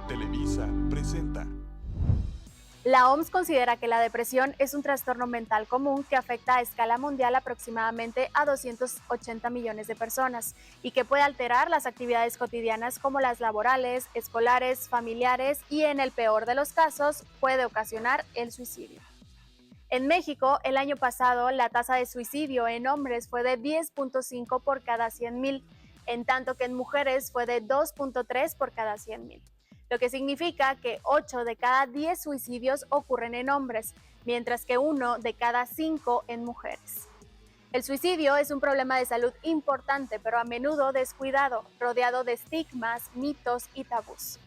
Televisa presenta. La OMS considera que la depresión es un trastorno mental común que afecta a escala mundial aproximadamente a 280 millones de personas y que puede alterar las actividades cotidianas como las laborales, escolares, familiares y en el peor de los casos puede ocasionar el suicidio. En México, el año pasado, la tasa de suicidio en hombres fue de 10.5 por cada 100,000, en tanto que en mujeres fue de 2.3 por cada 100,000, lo que significa que 8 de cada 10 suicidios ocurren en hombres, mientras que 1 de cada 5 en mujeres. El suicidio es un problema de salud importante, pero a menudo descuidado, rodeado de estigmas, mitos y tabús.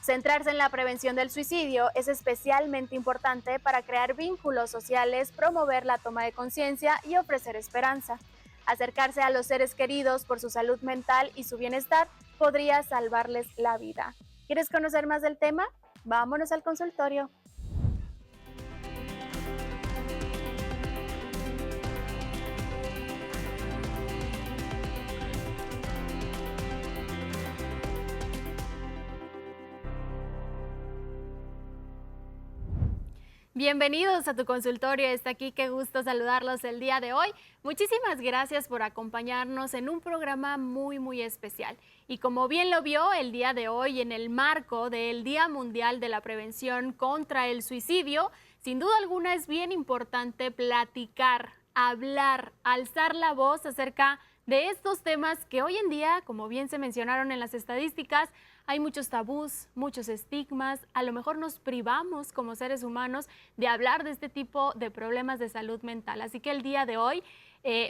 Centrarse en la prevención del suicidio es especialmente importante para crear vínculos sociales, promover la toma de conciencia y ofrecer esperanza. Acercarse a los seres queridos por su salud mental y su bienestar podría salvarles la vida. ¿Quieres conocer más del tema? Vámonos al consultorio. Bienvenidos a tu consultorio, está aquí, qué gusto saludarlos el día de hoy. Muchísimas gracias por acompañarnos en un programa muy especial. Y como bien lo vio, el día de hoy en el marco del Día Mundial de la Prevención contra el Suicidio, sin duda alguna es bien importante platicar, hablar, alzar la voz acerca de estos temas que hoy en día, como bien se mencionaron en las estadísticas, hay muchos tabús, muchos estigmas, a lo mejor nos privamos como seres humanos de hablar de este tipo de problemas de salud mental. Así que el día de hoy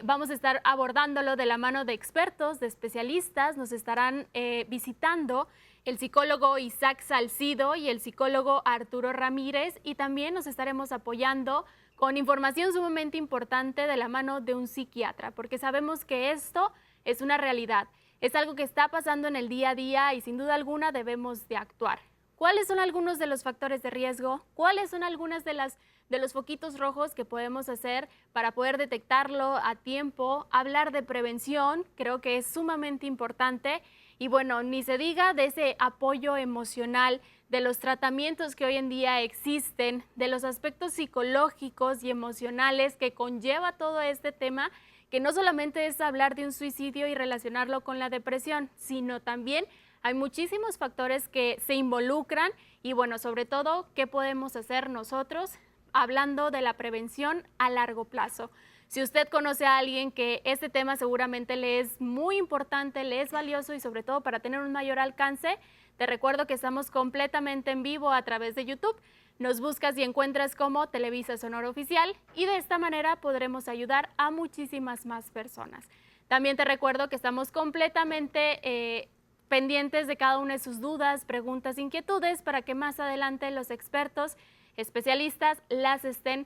vamos a estar abordándolo de la mano de expertos, de especialistas. Nos estarán visitando el psicólogo Isaac Salcido y el psicólogo Arturo Ramírez, y también nos estaremos apoyando con información sumamente importante de la mano de un psiquiatra, porque sabemos que esto es una realidad. Es algo que está pasando en el día a día y sin duda alguna debemos de actuar. ¿Cuáles son algunos de los factores de riesgo? ¿Cuáles son algunas de los foquitos rojos que podemos hacer para poder detectarlo a tiempo? Hablar de prevención creo que es sumamente importante. Y bueno, ni se diga de ese apoyo emocional, de los tratamientos que hoy en día existen, de los aspectos psicológicos y emocionales que conlleva todo este tema, que no solamente es hablar de un suicidio y relacionarlo con la depresión, sino también hay muchísimos factores que se involucran y bueno, sobre todo, ¿qué podemos hacer nosotros hablando de la prevención a largo plazo? Si usted conoce a alguien que este tema seguramente le es muy importante, le es valioso y sobre todo para tener un mayor alcance, te recuerdo que estamos completamente en vivo a través de YouTube. Nos buscas y encuentras como Televisa Sonora Oficial y de esta manera podremos ayudar a muchísimas más personas. También te recuerdo que estamos completamente pendientes de cada una de sus dudas, preguntas, inquietudes para que más adelante los expertos, especialistas las estén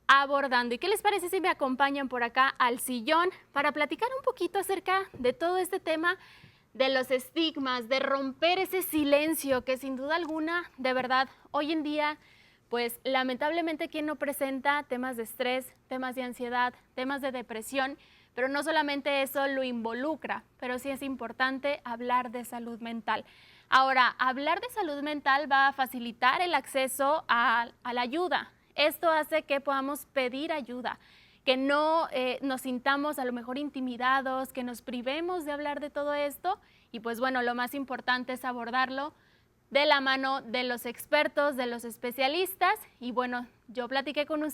abordando. ¿Y qué les parece si me acompañan por acá al sillón para platicar un poquito acerca de todo este tema de los estigmas, de romper ese silencio que sin duda alguna, de verdad, hoy en día, pues lamentablemente quien no presenta temas de estrés, temas de ansiedad, temas de depresión, pero no solamente eso lo involucra, pero sí es importante hablar de salud mental. Ahora, hablar de salud mental va a facilitar el acceso a la ayuda. Esto hace que podamos pedir ayuda, que no nos sintamos a lo mejor intimidados, que nos privemos de hablar de todo esto y pues bueno, lo más importante es abordarlo de la mano de los expertos, de los especialistas y bueno, yo platiqué con un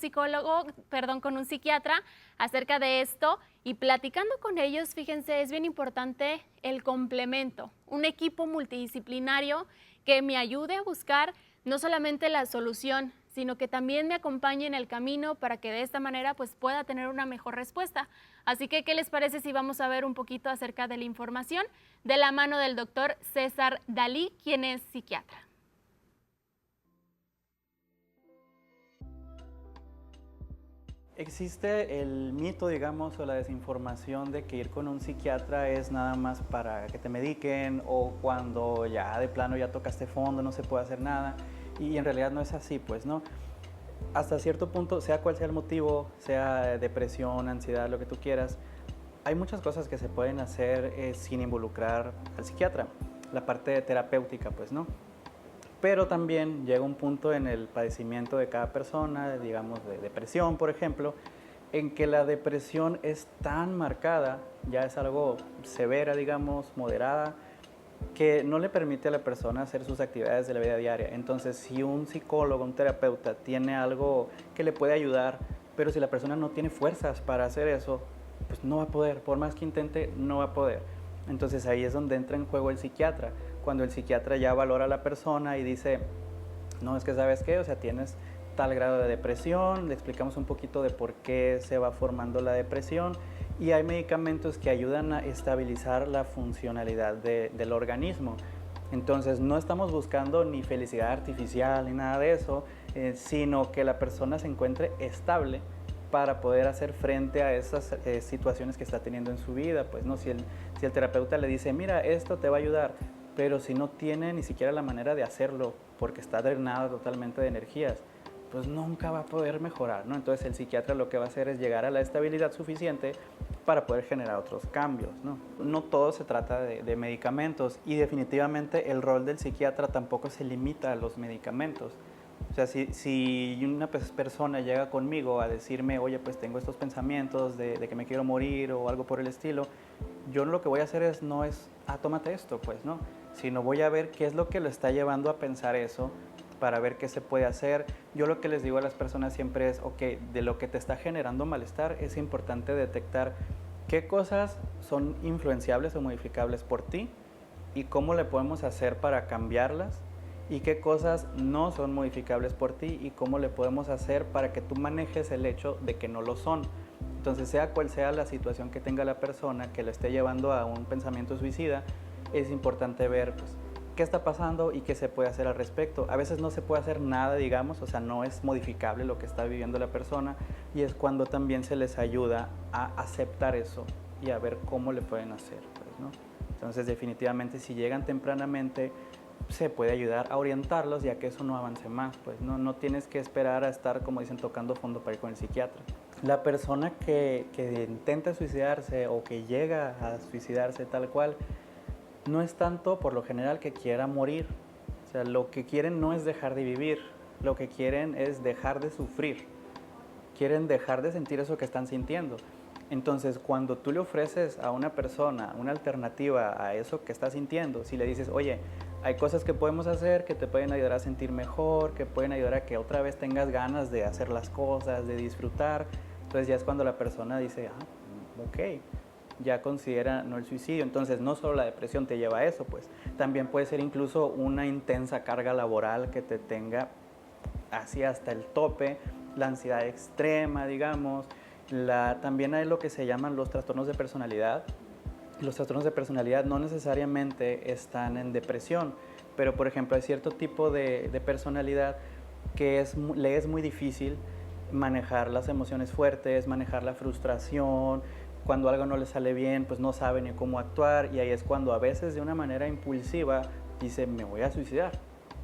con un psiquiatra acerca de esto y platicando con ellos, fíjense, es bien importante el complemento, un equipo multidisciplinario que me ayude a buscar no solamente la solución, sino que también me acompañe en el camino para que de esta manera pues pueda tener una mejor respuesta. Así que, ¿qué les parece si vamos a ver un poquito acerca de la información de la mano del doctor César Dalí, quien es psiquiatra? Existe el mito, digamos, o la desinformación de que ir con un psiquiatra es nada más para que te mediquen o cuando ya de plano ya tocaste fondo, no se puede hacer nada. Y en realidad no es así, pues, ¿no? Hasta cierto punto, sea cual sea el motivo, sea depresión, ansiedad, lo que tú quieras, hay muchas cosas que se pueden hacer sin involucrar al psiquiatra, la parte terapéutica, pues, ¿no? pero también llega un punto en el padecimiento de cada persona, digamos de depresión, por ejemplo, en que la depresión es tan marcada, ya es algo severa, digamos, moderada, que no le permite a la persona hacer sus actividades de la vida diaria. Entonces, si un psicólogo, un terapeuta tiene algo que le puede ayudar, pero si la persona no tiene fuerzas para hacer eso, pues no va a poder, por más que intente, no va a poder. Entonces ahí es donde entra en juego el psiquiatra, cuando el psiquiatra ya valora a la persona y dice, no, es que sabes qué, o sea, tienes tal grado de depresión, le explicamos un poquito de por qué se va formando la depresión y hay medicamentos que ayudan a estabilizar la funcionalidad del organismo. Entonces no estamos buscando ni felicidad artificial ni nada de eso, sino que la persona se encuentre estable para poder hacer frente a esas situaciones que está teniendo en su vida. Pues no, si el terapeuta le dice, mira, esto te va a ayudar, pero si no tiene ni siquiera la manera de hacerlo porque está drenado totalmente de energías, pues nunca va a poder mejorar, ¿no? Entonces el psiquiatra lo que va a hacer es llegar a la estabilidad suficiente para poder generar otros cambios, ¿no? No todo se trata de medicamentos y definitivamente el rol del psiquiatra tampoco se limita a los medicamentos. O sea, si una persona llega conmigo a decirme, oye, pues tengo estos pensamientos de que me quiero morir o algo por el estilo, yo lo que voy a hacer no es, tómate esto, pues, ¿no? Sino voy a ver qué es lo que lo está llevando a pensar eso, para ver qué se puede hacer. Yo lo que les digo a las personas siempre es, ok, de lo que te está generando malestar, es importante detectar qué cosas son influenciables o modificables por ti y cómo le podemos hacer para cambiarlas y qué cosas no son modificables por ti y cómo le podemos hacer para que tú manejes el hecho de que no lo son. Entonces, sea cual sea la situación que tenga la persona que le esté llevando a un pensamiento suicida, es importante ver, pues, qué está pasando y qué se puede hacer al respecto. A veces no se puede hacer nada, digamos, o sea, no es modificable lo que está viviendo la persona y es cuando también se les ayuda a aceptar eso y a ver cómo le pueden hacer, pues, ¿no? Entonces, definitivamente, si llegan tempranamente, se puede ayudar a orientarlos y a que eso no avance más, pues no tienes que esperar a estar, como dicen, tocando fondo para ir con el psiquiatra. La persona que intenta suicidarse o que llega a suicidarse tal cual, no es tanto por lo general que quiera morir, o sea, lo que quieren no es dejar de vivir, lo que quieren es dejar de sufrir, quieren dejar de sentir eso que están sintiendo. Entonces, cuando tú le ofreces a una persona una alternativa a eso que está sintiendo, si le dices, oye, hay cosas que podemos hacer que te pueden ayudar a sentir mejor, que pueden ayudar a que otra vez tengas ganas de hacer las cosas, de disfrutar, entonces ya es cuando la persona dice, ok, ya considera no el suicidio. Entonces no solo la depresión te lleva a eso, pues también puede ser incluso una intensa carga laboral que te tenga así hasta el tope, la ansiedad extrema, digamos. También hay lo que se llaman los trastornos de personalidad. Los trastornos de personalidad no necesariamente están en depresión, pero por ejemplo hay cierto tipo de personalidad que le es muy difícil manejar las emociones fuertes, manejar la frustración. Cuando algo no le sale bien, pues no sabe ni cómo actuar y ahí es cuando a veces de una manera impulsiva dice, me voy a suicidar,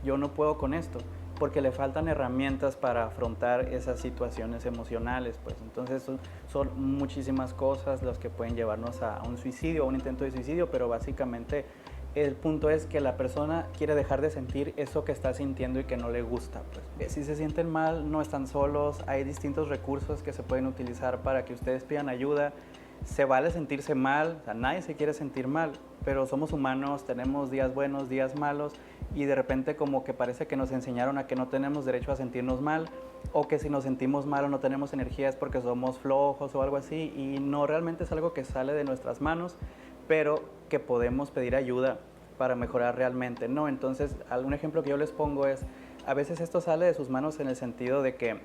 yo no puedo con esto, porque le faltan herramientas para afrontar esas situaciones emocionales, pues entonces son muchísimas cosas las que pueden llevarnos a un suicidio, a un intento de suicidio, pero básicamente el punto es que la persona quiere dejar de sentir eso que está sintiendo y que no le gusta, pues. Si se sienten mal, no están solos, hay distintos recursos que se pueden utilizar para que ustedes pidan ayuda. Se vale sentirse mal, o sea, nadie se quiere sentir mal, pero somos humanos, tenemos días buenos, días malos y de repente como que parece que nos enseñaron a que no tenemos derecho a sentirnos mal o que si nos sentimos mal o no tenemos energía es porque somos flojos o algo así y no, realmente es algo que sale de nuestras manos, pero que podemos pedir ayuda para mejorar realmente, ¿no? Entonces, algún ejemplo que yo les pongo es, a veces esto sale de sus manos en el sentido de que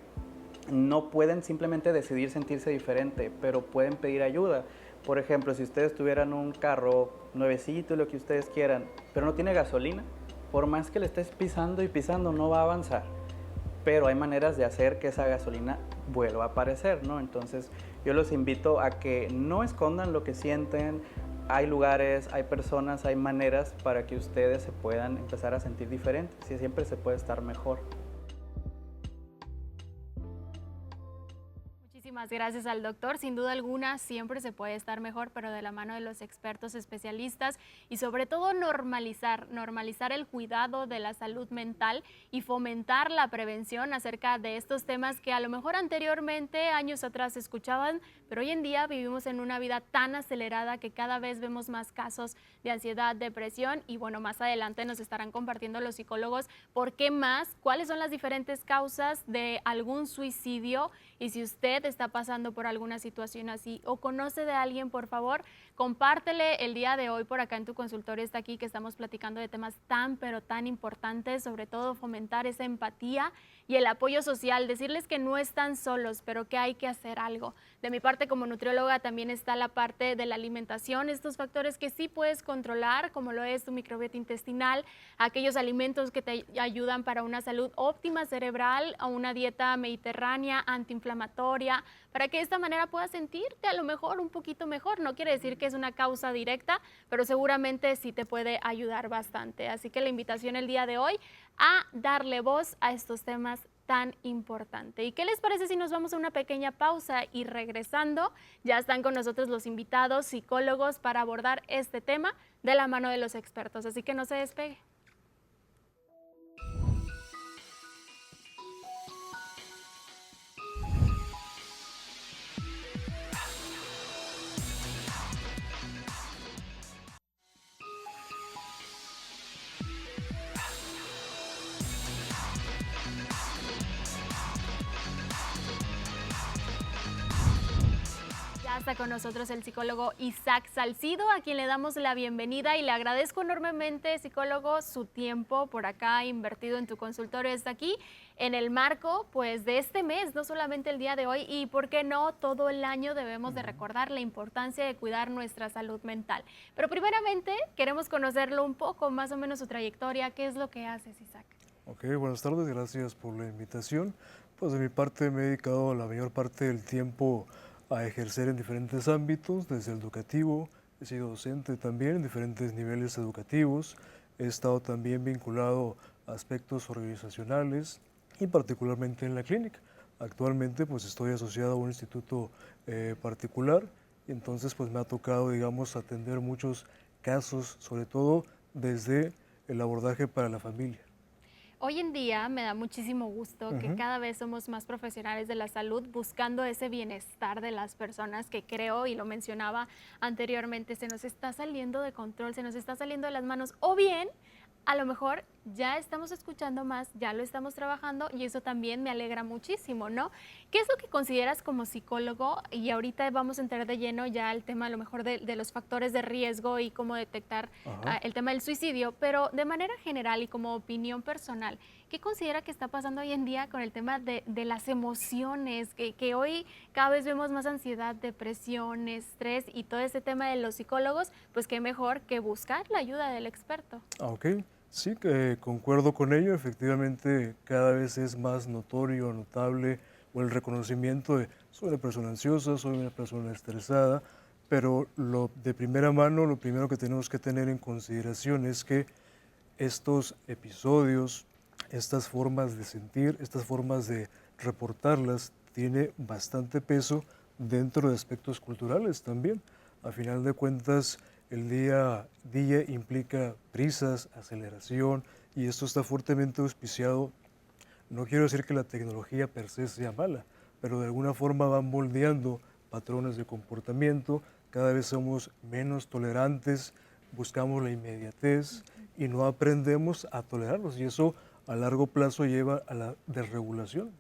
no pueden simplemente decidir sentirse diferente, pero pueden pedir ayuda. Por ejemplo, si ustedes tuvieran un carro nuevecito, lo que ustedes quieran, pero no tiene gasolina, por más que le estés pisando y pisando, no va a avanzar. Pero hay maneras de hacer que esa gasolina vuelva a aparecer, ¿no? Entonces, yo los invito a que no escondan lo que sienten. Hay lugares, hay personas, hay maneras para que ustedes se puedan empezar a sentir diferentes y siempre se puede estar mejor. Muchísimas gracias al doctor. Sin duda alguna, siempre se puede estar mejor, pero de la mano de los expertos especialistas y sobre todo normalizar el cuidado de la salud mental y fomentar la prevención acerca de estos temas que a lo mejor anteriormente, años atrás, se escuchaban, pero hoy en día vivimos en una vida tan acelerada que cada vez vemos más casos de ansiedad, depresión y bueno, más adelante nos estarán compartiendo los psicólogos por qué más, cuáles son las diferentes causas de algún suicidio y si usted está pasando por alguna situación así o conoce de alguien, por favor, compártele el día de hoy por acá en tu consultorio. Está aquí que estamos platicando de temas tan pero tan importantes, sobre todo fomentar esa empatía y el apoyo social, decirles que no están solos, pero que hay que hacer algo. De mi parte como nutrióloga también está la parte de la alimentación, estos factores que sí puedes controlar, como lo es tu microbiota intestinal, aquellos alimentos que te ayudan para una salud óptima cerebral, a una dieta mediterránea, antiinflamatoria, para que de esta manera puedas sentirte a lo mejor un poquito mejor. No quiere decir que es una causa directa, pero seguramente sí te puede ayudar bastante. Así que la invitación el día de hoy a darle voz a estos temas tan importante. ¿Y qué les parece si nos vamos a una pequeña pausa y regresando ya están con nosotros los invitados psicólogos para abordar este tema de la mano de los expertos? Así que no se despegue. Ya está con nosotros el psicólogo Isaac Salcido, a quien le damos la bienvenida y le agradezco enormemente, psicólogo, su tiempo por acá invertido en tu consultorio. Está aquí en el marco pues de este mes, no solamente el día de hoy, y por qué no, todo el año debemos de recordar la importancia de cuidar nuestra salud mental. Pero primeramente queremos conocerlo un poco, más o menos su trayectoria. ¿Qué es lo que haces, Isaac? Ok, buenas tardes, gracias por la invitación. Pues de mi parte me he dedicado la mayor parte del tiempo a ejercer en diferentes ámbitos, desde el educativo, he sido docente también en diferentes niveles educativos, he estado también vinculado a aspectos organizacionales y particularmente en la clínica. Actualmente pues estoy asociado a un instituto particular y entonces pues me ha tocado, digamos, atender muchos casos, sobre todo desde el abordaje para la familia. Hoy en día me da muchísimo gusto que cada vez somos más profesionales de la salud buscando ese bienestar de las personas que creo, y lo mencionaba anteriormente, se nos está saliendo de control, se nos está saliendo de las manos, o bien a lo mejor ya estamos escuchando más, ya lo estamos trabajando y eso también me alegra muchísimo, ¿no? ¿Qué es lo que consideras como psicólogo? Y ahorita vamos a entrar de lleno ya al tema a lo mejor de los factores de riesgo y cómo detectar el tema del suicidio, pero de manera general y como opinión personal, ¿qué considera que está pasando hoy en día con el tema de las emociones? Que hoy cada vez vemos más ansiedad, depresión, estrés y todo ese tema de los psicólogos, pues qué mejor que buscar la ayuda del experto. Ok, sí, que concuerdo con ello. Efectivamente, cada vez es más notorio, notable, o el reconocimiento de soy una persona ansiosa, soy una persona estresada, pero de primera mano, lo primero que tenemos que tener en consideración es que estos episodios, estas formas de sentir, estas formas de reportarlas, tiene bastante peso dentro de aspectos culturales también. A final de cuentas, el día a día implica prisas, aceleración, y esto está fuertemente auspiciado. No quiero decir que la tecnología per se sea mala, pero de alguna forma van moldeando patrones de comportamiento, cada vez somos menos tolerantes, buscamos la inmediatez y no aprendemos a tolerarlos, y eso a largo plazo lleva a la desregulación.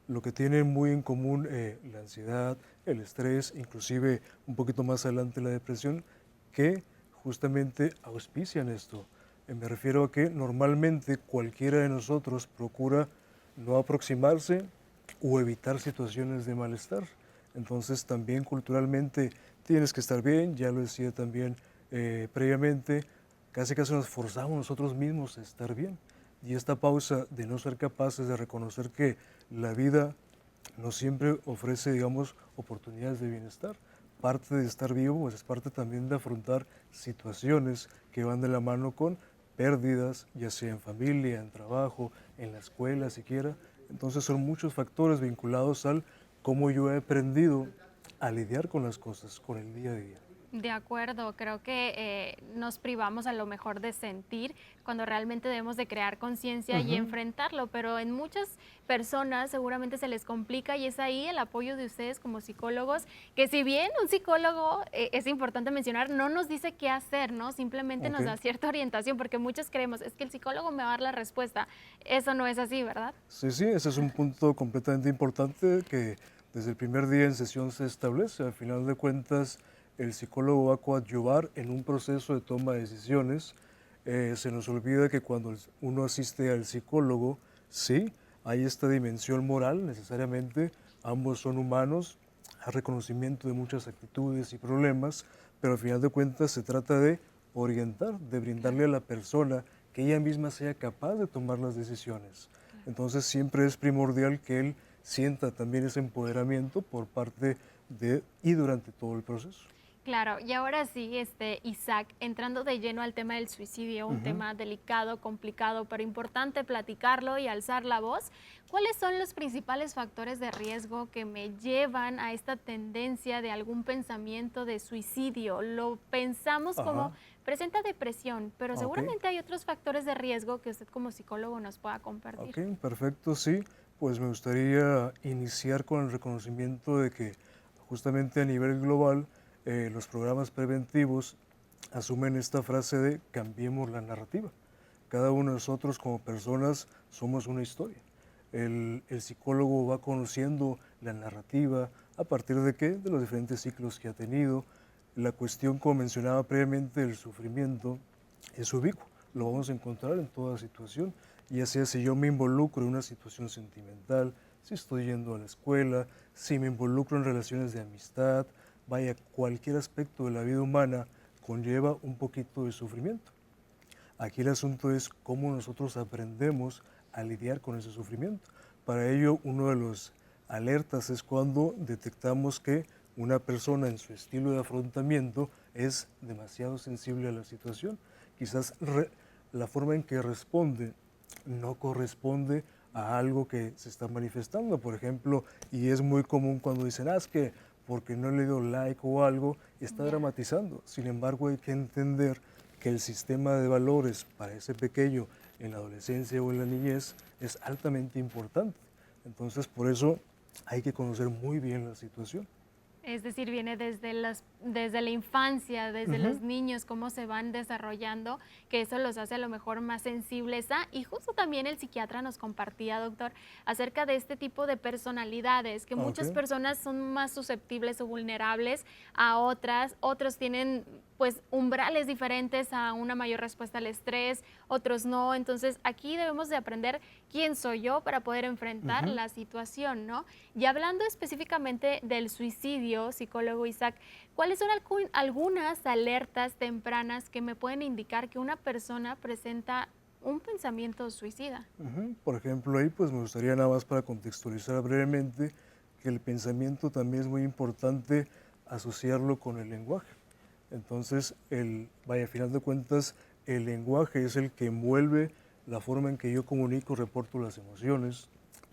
Lo que tienen muy en común la ansiedad, el estrés, inclusive un poquito más adelante la depresión, que justamente auspician esto. Me refiero a que normalmente cualquiera de nosotros procura no aproximarse o evitar situaciones de malestar. Entonces también culturalmente tienes que estar bien, ya lo decía también previamente, casi nos forzamos nosotros mismos a estar bien. Y esta pausa de no ser capaces de reconocer que la vida no siempre ofrece, digamos, oportunidades de bienestar. Parte de estar vivo pues es parte también de afrontar situaciones que van de la mano con pérdidas, ya sea en familia, en trabajo, en la escuela siquiera. Entonces son muchos factores vinculados al cómo yo he aprendido a lidiar con las cosas, con el día a día. De acuerdo, creo que nos privamos a lo mejor de sentir cuando realmente debemos de crear conciencia y enfrentarlo, pero en muchas personas seguramente se les complica y es ahí el apoyo de ustedes como psicólogos, que si bien un psicólogo, es importante mencionar, no nos dice qué hacer, ¿no? Simplemente nos Ok. da cierta orientación, porque muchos creemos, es que el psicólogo me va a dar la respuesta. Eso no es así, ¿verdad? Sí, sí, ese es un punto completamente importante que desde el primer día en sesión se establece. Al final de cuentas, el psicólogo va a coadyuvar en un proceso de toma de decisiones. Se nos olvida que cuando uno asiste al psicólogo, sí, hay esta dimensión moral necesariamente, ambos son humanos, hay reconocimiento de muchas actitudes y problemas, pero al final de cuentas se trata de orientar, de brindarle a la persona que ella misma sea capaz de tomar las decisiones. Entonces siempre es primordial que él sienta también ese empoderamiento por parte de y durante todo el proceso. Claro, y ahora sí, Isaac, entrando de lleno al tema del suicidio, un tema delicado, complicado, pero importante platicarlo y alzar la voz. ¿Cuáles son los principales factores de riesgo que me llevan a esta tendencia de algún pensamiento de suicidio? Lo pensamos como Ajá, presenta depresión, pero ok, seguramente hay otros factores de riesgo que usted como psicólogo nos pueda compartir. ok, perfecto, sí. Pues me gustaría iniciar con el reconocimiento de que justamente a nivel global los programas preventivos asumen esta frase de cambiemos la narrativa. Cada uno de nosotros como personas somos una historia. El psicólogo va conociendo la narrativa a partir de qué, de los diferentes ciclos que ha tenido. La cuestión, como mencionaba previamente, del sufrimiento es ubicuo. Lo vamos a encontrar en toda situación, ya sea si yo me involucro en una situación sentimental, si estoy yendo a la escuela, si me involucro en relaciones de amistad, vaya, cualquier aspecto de la vida humana conlleva un poquito de sufrimiento. Aquí el asunto es cómo nosotros aprendemos a lidiar con ese sufrimiento. Para ello, uno de los alertas es cuando detectamos que una persona en su estilo de afrontamiento es demasiado sensible a la situación. Quizás la forma en que responde no corresponde a algo que se está manifestando, por ejemplo, y es muy común cuando dicen, es que porque no le dio like o algo, está Ya. dramatizando. Sin embargo, hay que entender que el sistema de valores para ese pequeño en la adolescencia o en la niñez es altamente importante. Entonces, por eso hay que conocer muy bien la situación. Es decir, viene desde la infancia, desde los niños, cómo se van desarrollando, que eso los hace a lo mejor más sensibles a, y justo también el psiquiatra nos compartía, doctor, acerca de este tipo de personalidades, que muchas Ok. personas son más susceptibles o vulnerables a otras, otros tienen pues umbrales diferentes a una mayor respuesta al estrés, otros no, entonces aquí debemos de aprender quién soy yo para poder enfrentar la situación, ¿no? Y hablando específicamente del suicidio, psicólogo Isaac, ¿cuáles son algunas alertas tempranas que me pueden indicar que una persona presenta un pensamiento suicida? Por ejemplo, ahí pues me gustaría nada más para contextualizar brevemente que el pensamiento también es muy importante asociarlo con el lenguaje. Entonces, vaya, a final de cuentas, el lenguaje es el que envuelve la forma en que yo comunico, reporto las emociones,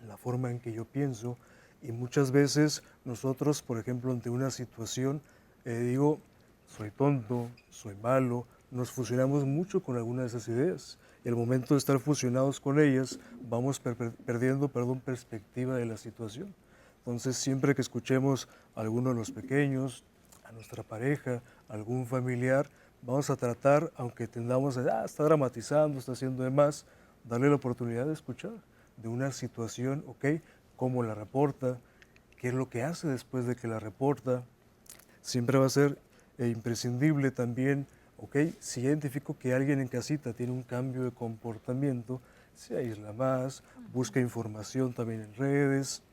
la forma en que yo pienso, y muchas veces nosotros, por ejemplo, ante una situación, digo, soy tonto, soy malo, nos fusionamos mucho con algunas de esas ideas. Y al momento de estar fusionados con ellas, vamos perdiendo, perspectiva de la situación. Entonces, siempre que escuchemos a alguno de los pequeños, a nuestra pareja, a algún familiar, vamos a tratar, aunque tendamos, está dramatizando, está haciendo de más, darle la oportunidad de escuchar de una situación, ok, cómo la reporta, qué es lo que hace después de que la reporta. Siempre va a ser imprescindible también, ok, si identifico que alguien en casita tiene un cambio de comportamiento, se aísla más, busca información también en redes.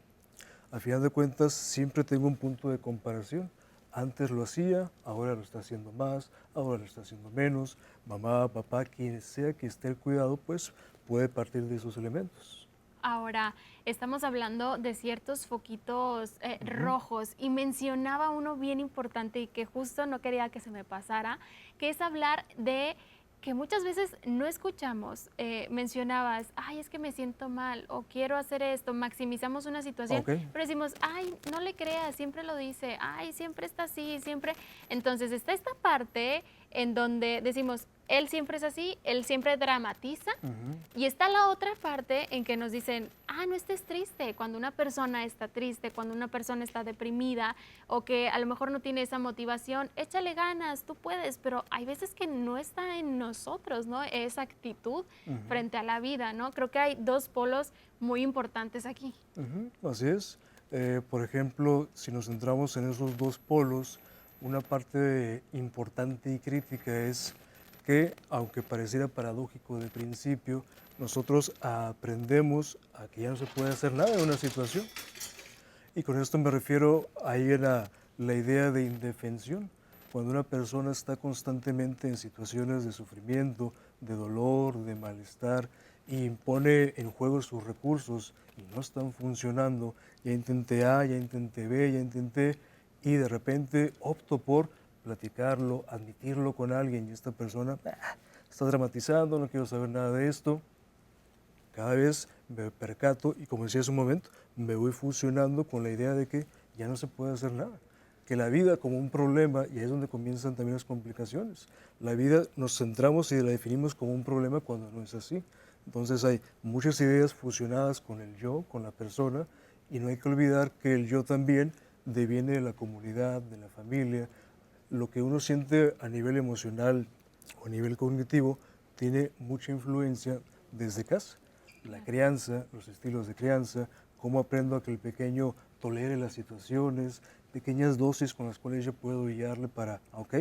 Al final de cuentas, siempre tengo un punto de comparación. Antes lo hacía, ahora lo está haciendo más, ahora lo está haciendo menos. Mamá, papá, quien sea que esté el cuidado, pues puede partir de esos elementos. Ahora, estamos hablando de ciertos foquitos rojos y mencionaba uno bien importante y que justo no quería que se me pasara, que es hablar de que muchas veces no escuchamos. Mencionabas, ay, es que me siento mal o quiero hacer esto, maximizamos una situación, Ok. pero decimos, ay, no le creas, siempre lo dice, ay, siempre está así, siempre. Entonces está esta parte en donde decimos, él siempre es así, él siempre dramatiza, Ujú. y está la otra parte en que nos dicen, ah, no estés triste, cuando una persona está triste, cuando una persona está deprimida o que a lo mejor no tiene esa motivación, échale ganas, tú puedes, pero hay veces que no está en nosotros, ¿no? Esa actitud Ujú. frente a la vida, ¿no? Creo que hay dos polos muy importantes aquí. Ujú, así es. Por ejemplo, si nos centramos en esos dos polos, una parte importante y crítica es que, aunque pareciera paradójico de principio, nosotros aprendemos a que ya no se puede hacer nada en una situación. Y con esto me refiero ahí a la idea de indefensión. Cuando una persona está constantemente en situaciones de sufrimiento, de dolor, de malestar, y pone en juego sus recursos y no están funcionando, ya intenté A, ya intenté B, ya intenté, y de repente opto por platicarlo, admitirlo con alguien, y esta persona está dramatizando, no quiero saber nada de esto, cada vez me percato y, como decía hace un momento, me voy fusionando con la idea de que ya no se puede hacer nada, que la vida como un problema, y ahí es donde comienzan también las complicaciones. La vida nos centramos y la definimos como un problema cuando no es así. Entonces hay muchas ideas fusionadas con el yo, con la persona, y no hay que olvidar que el yo también deviene de la comunidad, de la familia. Lo que uno siente a nivel emocional o a nivel cognitivo tiene mucha influencia desde casa. La crianza, los estilos de crianza, cómo aprendo a que el pequeño tolere las situaciones, pequeñas dosis con las cuales yo puedo guiarle para, ok,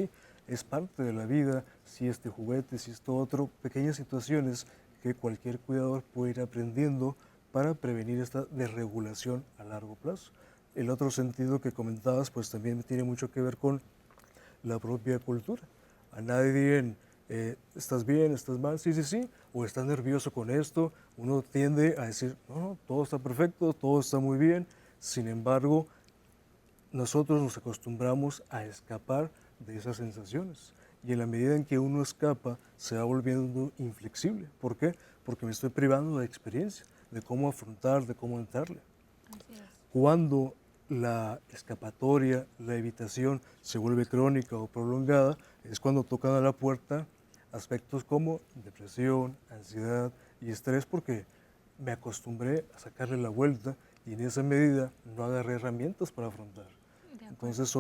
es parte de la vida, si este juguete, si esto otro, pequeñas situaciones que cualquier cuidador puede ir aprendiendo para prevenir esta desregulación a largo plazo. El otro sentido que comentabas pues también tiene mucho que ver con la propia cultura. A nadie digan, ¿estás bien? ¿Estás mal? Sí, sí, sí. O estás nervioso con esto. Uno tiende a decir, no, no, todo está perfecto, todo está muy bien. Sin embargo, nosotros nos acostumbramos a escapar de esas sensaciones. Y en la medida en que uno escapa, se va volviendo inflexible. ¿Por qué? Porque me estoy privando de experiencia, de cómo afrontar, de cómo entrarle. Así es. Cuando la escapatoria, la evitación se vuelve crónica o prolongada, es cuando tocan a la puerta aspectos como depresión, ansiedad y estrés, porque me acostumbré a sacarle la vuelta y en esa medida no agarré herramientas para afrontar. De acuerdo. Entonces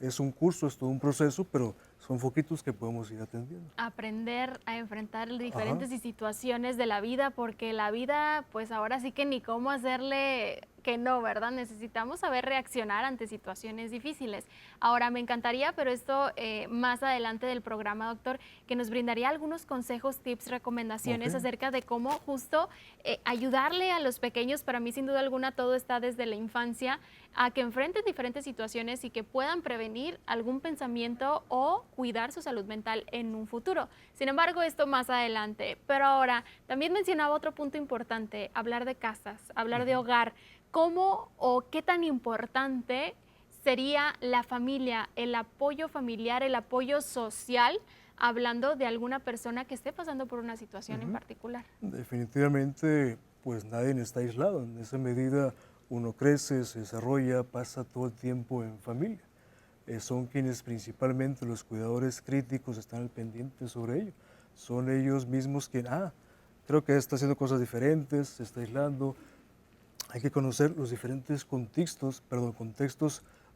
es un curso, es todo un proceso, pero son foquitos que podemos ir atendiendo. Aprender a enfrentar Ajá. diferentes situaciones de la vida, porque la vida, pues ahora sí que ni cómo hacerle que no, ¿verdad? Necesitamos saber reaccionar ante situaciones difíciles. Ahora, me encantaría, pero esto más adelante del programa, doctor, que nos brindaría algunos consejos, tips, recomendaciones Ok. acerca de cómo justo ayudarle a los pequeños. Para mí, sin duda alguna, todo está desde la infancia, a que enfrenten diferentes situaciones y que puedan prevenir algún pensamiento o cuidar su salud mental en un futuro. Sin embargo, esto más adelante. Pero ahora, también mencionaba otro punto importante, hablar de casas, hablar de hogar. ¿Cómo o qué tan importante sería la familia, el apoyo familiar, el apoyo social, hablando de alguna persona que esté pasando por una situación en Ujú. particular? Definitivamente, pues nadie está aislado. En esa medida uno crece, se desarrolla, pasa todo el tiempo en familia. Son quienes principalmente los cuidadores críticos están al pendiente sobre ello. Son ellos mismos quienes, creo que está haciendo cosas diferentes, se está aislando. Hay que conocer los diferentes contextos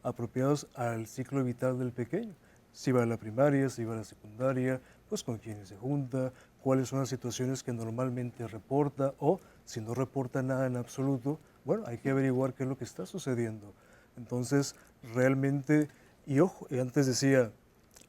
apropiados al ciclo vital del pequeño. Si va a la primaria, si va a la secundaria, pues con quiénes se junta, cuáles son las situaciones que normalmente reporta o si no reporta nada en absoluto, bueno, hay que averiguar qué es lo que está sucediendo. Entonces, realmente, y ojo, y antes decía,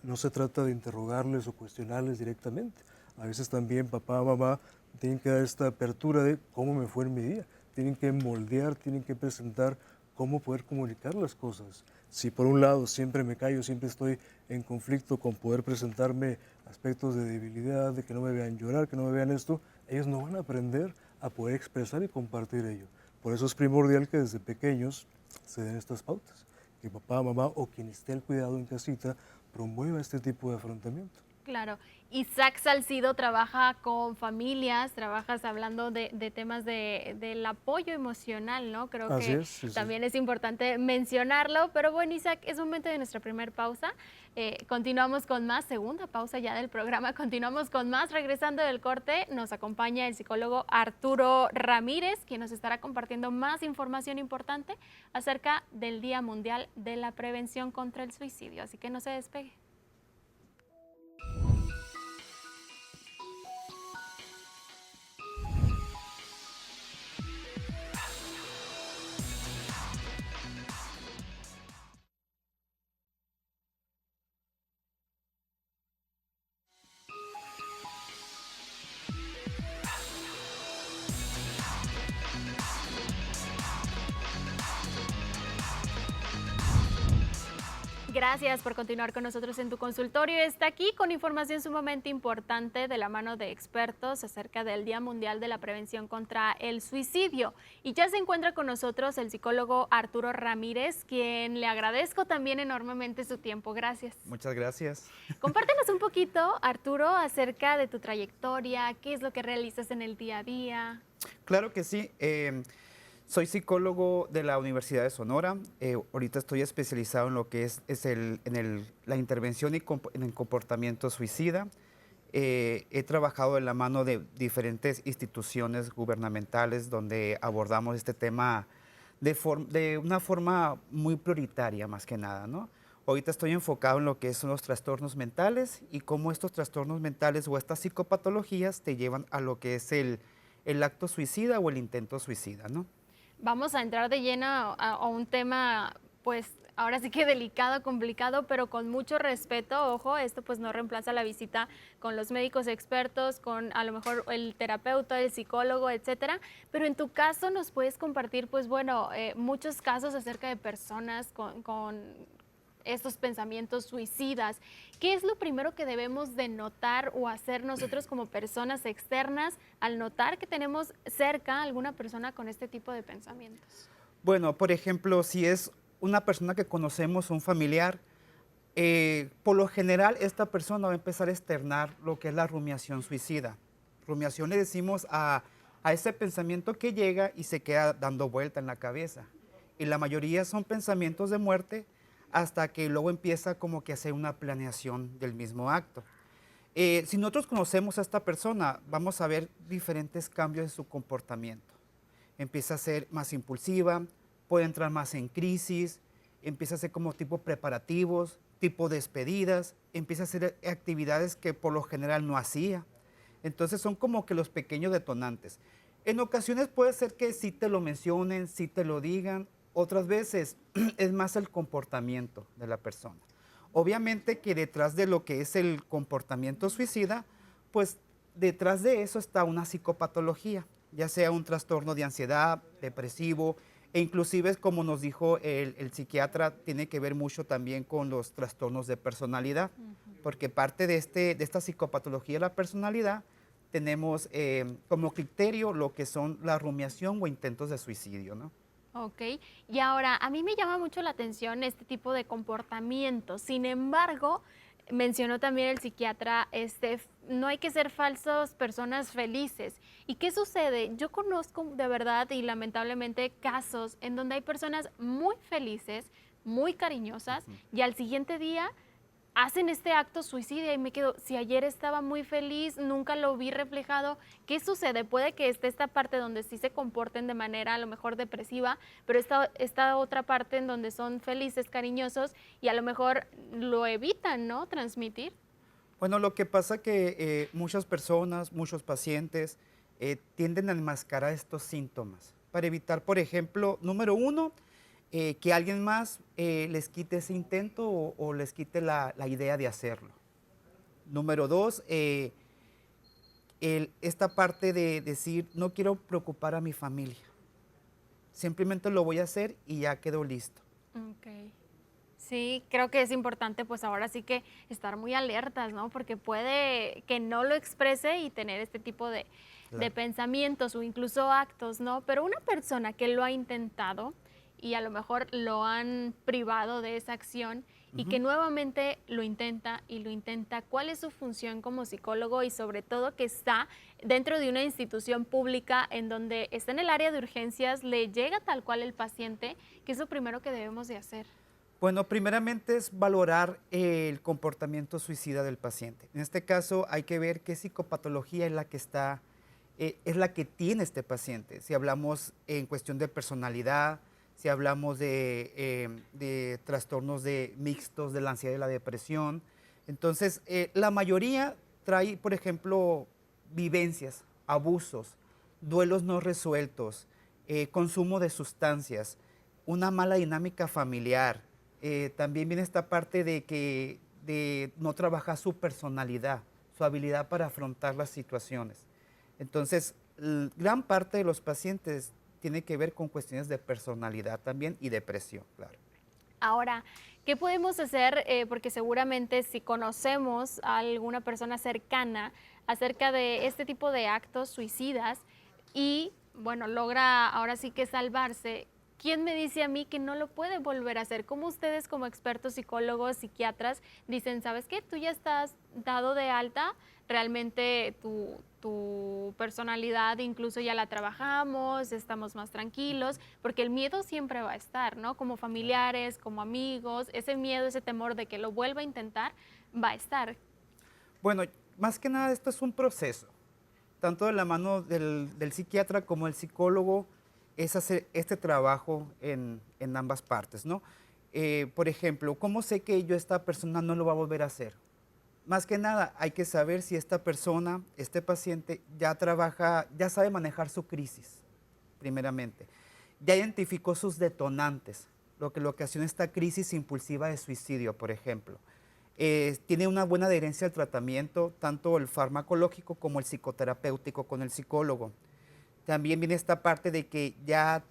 no se trata de interrogarles o cuestionarles directamente. A veces también papá, mamá tienen que dar esta apertura de cómo me fue en mi día. Tienen que moldear, tienen que presentar cómo poder comunicar las cosas. Si por un lado siempre me callo, siempre estoy en conflicto con poder presentarme aspectos de debilidad, de que no me vean llorar, que no me vean esto, ellos no van a aprender a poder expresar y compartir ello. Por eso es primordial que desde pequeños se den estas pautas, que papá, mamá o quien esté al cuidado en casita promueva este tipo de afrontamiento. Claro. Isaac Salcido trabaja con familias, trabajas hablando de temas del apoyo emocional, ¿no? Creo Así que es, sí, sí. también es importante mencionarlo, pero bueno, Isaac, es momento de nuestra primera pausa. Continuamos con más, segunda pausa ya del programa, continuamos con más. Regresando del corte, nos acompaña el psicólogo Arturo Ramírez, quien nos estará compartiendo más información importante acerca del Día Mundial de la Prevención contra el Suicidio, así que no se despegue. Gracias por continuar con nosotros en tu consultorio. Está aquí con información sumamente importante de la mano de expertos acerca del Día Mundial de la Prevención contra el Suicidio. Y ya se encuentra con nosotros el psicólogo Arturo Ramírez, quien le agradezco también enormemente su tiempo. Gracias. Muchas gracias. Compártenos un poquito, Arturo, acerca de tu trayectoria, qué es lo que realizas en el día a día. Claro que sí. Soy psicólogo de la Universidad de Sonora. Ahorita estoy especializado en lo que es la intervención en el comportamiento suicida. He trabajado de la mano de diferentes instituciones gubernamentales donde abordamos este tema de una forma muy prioritaria, más que nada, ¿no? Ahorita estoy enfocado en lo que son los trastornos mentales y cómo estos trastornos mentales o estas psicopatologías te llevan a lo que es el acto suicida o el intento suicida, ¿no? Vamos a entrar de lleno a un tema, pues ahora sí que delicado, complicado, pero con mucho respeto. Ojo, esto pues no reemplaza la visita con los médicos expertos, con a lo mejor el terapeuta, el psicólogo, etcétera. Pero en tu caso nos puedes compartir, pues bueno, muchos casos acerca de personas con estos pensamientos suicidas. ¿Qué es lo primero que debemos de notar o hacer nosotros como personas externas al notar que tenemos cerca a alguna persona con este tipo de pensamientos? Bueno, por ejemplo, si es una persona que conocemos, un familiar, por lo general esta persona va a empezar a externar lo que es la rumiación suicida. Rumiación le decimos a ese pensamiento que llega y se queda dando vuelta en la cabeza. Y la mayoría son pensamientos de muerte, hasta que luego empieza como que a hacer una planeación del mismo acto. Si nosotros conocemos a esta persona, vamos a ver diferentes cambios en su comportamiento. Empieza a ser más impulsiva, puede entrar más en crisis, empieza a ser como tipo preparativos, tipo despedidas, empieza a hacer actividades que por lo general no hacía. Entonces son como que los pequeños detonantes. En ocasiones puede ser que sí te lo mencionen, sí te lo digan. Otras veces es más el comportamiento de la persona. Obviamente que detrás de lo que es el comportamiento suicida, pues detrás de eso está una psicopatología, ya sea un trastorno de ansiedad, depresivo, e inclusive, como nos dijo el psiquiatra, tiene que ver mucho también con los trastornos de personalidad, porque parte de esta psicopatología de la personalidad tenemos como criterio lo que son la rumiación o intentos de suicidio, ¿no? Ok, y ahora a mí me llama mucho la atención este tipo de comportamiento. Sin embargo, mencionó también el psiquiatra, no hay que ser falsos personas felices. ¿Y qué sucede? Yo conozco de verdad y lamentablemente casos en donde hay personas muy felices, muy cariñosas, y al siguiente día hacen este acto suicida y me quedo, si ayer estaba muy feliz, nunca lo vi reflejado, ¿qué sucede? Puede que esté esta parte donde sí se comporten de manera a lo mejor depresiva, pero esta otra parte en donde son felices, cariñosos y a lo mejor lo evitan, ¿no? Transmitir. Bueno, lo que pasa que muchas personas, muchos pacientes tienden a enmascarar estos síntomas para evitar, por ejemplo, número uno, que alguien más les quite ese intento o les quite la idea de hacerlo. Número dos, esta parte de decir, no quiero preocupar a mi familia, simplemente lo voy a hacer y ya quedó listo. Okay. Sí, creo que es importante pues ahora sí que estar muy alertas, ¿no? Porque puede que no lo exprese y tener este tipo de pensamientos o incluso actos, ¿no? Pero una persona que lo ha intentado y a lo mejor lo han privado de esa acción y que nuevamente lo intenta y lo intenta, ¿cuál es su función como psicólogo y sobre todo que está dentro de una institución pública en donde está en el área de urgencias, le llega tal cual el paciente? ¿Qué es lo primero que debemos de hacer? Bueno, primeramente es valorar el comportamiento suicida del paciente. En este caso hay que ver qué psicopatología es la que es la que tiene este paciente. Si hablamos en cuestión de personalidad, si hablamos de trastornos mixtos de la ansiedad y la depresión. Entonces, la mayoría trae, por ejemplo, vivencias, abusos, duelos no resueltos, consumo de sustancias, una mala dinámica familiar. También viene esta parte de no trabajar su personalidad, su habilidad para afrontar las situaciones. Entonces, gran parte de los pacientes tiene que ver con cuestiones de personalidad también y depresión, claro. Ahora, ¿qué podemos hacer? Porque seguramente si conocemos a alguna persona cercana acerca de este tipo de actos suicidas y, bueno, logra ahora sí que salvarse, ¿quién me dice a mí que no lo puede volver a hacer? ¿Cómo ustedes como expertos psicólogos, psiquiatras, dicen, ¿sabes qué? Tú ya estás dado de alta, realmente tu personalidad incluso ya la trabajamos, estamos más tranquilos, porque el miedo siempre va a estar, ¿no? Como familiares, como amigos, ese miedo, ese temor de que lo vuelva a intentar, va a estar. Bueno, más que nada esto es un proceso, tanto de la mano del psiquiatra como el psicólogo, es hacer este trabajo en ambas partes, ¿no? Por ejemplo, ¿cómo sé que esta persona no lo va a volver a hacer? Más que nada, hay que saber si esta persona, este paciente, ya sabe manejar su crisis, primeramente. Ya identificó sus detonantes, lo que le ocasiona esta crisis impulsiva de suicidio, por ejemplo. Tiene una buena adherencia al tratamiento, tanto el farmacológico como el psicoterapéutico con el psicólogo. También viene esta parte de que ya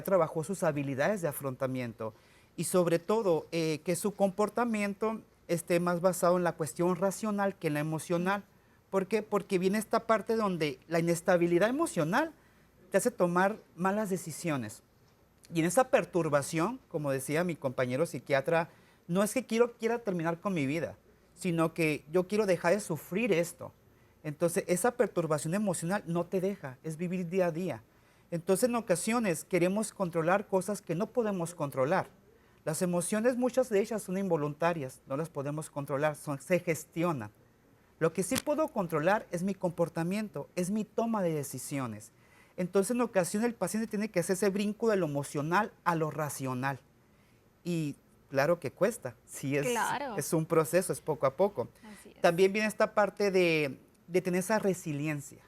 trabajó sus habilidades de afrontamiento y sobre todo que su comportamiento esté más basado en la cuestión racional que en la emocional. ¿Por qué? Porque viene esta parte donde la inestabilidad emocional te hace tomar malas decisiones. Y en esa perturbación, como decía mi compañero psiquiatra, no es que quiera terminar con mi vida, sino que yo quiero dejar de sufrir esto. Entonces, esa perturbación emocional no te deja, es vivir día a día. Entonces, en ocasiones queremos controlar cosas que no podemos controlar. Las emociones, muchas de ellas son involuntarias, no las podemos controlar, se gestionan. Lo que sí puedo controlar es mi comportamiento, es mi toma de decisiones. Entonces, en ocasiones el paciente tiene que hacer ese brinco de lo emocional a lo racional. Y claro que cuesta, sí es un proceso, es poco a poco. Así es. También viene esta parte de tener esa resiliencia,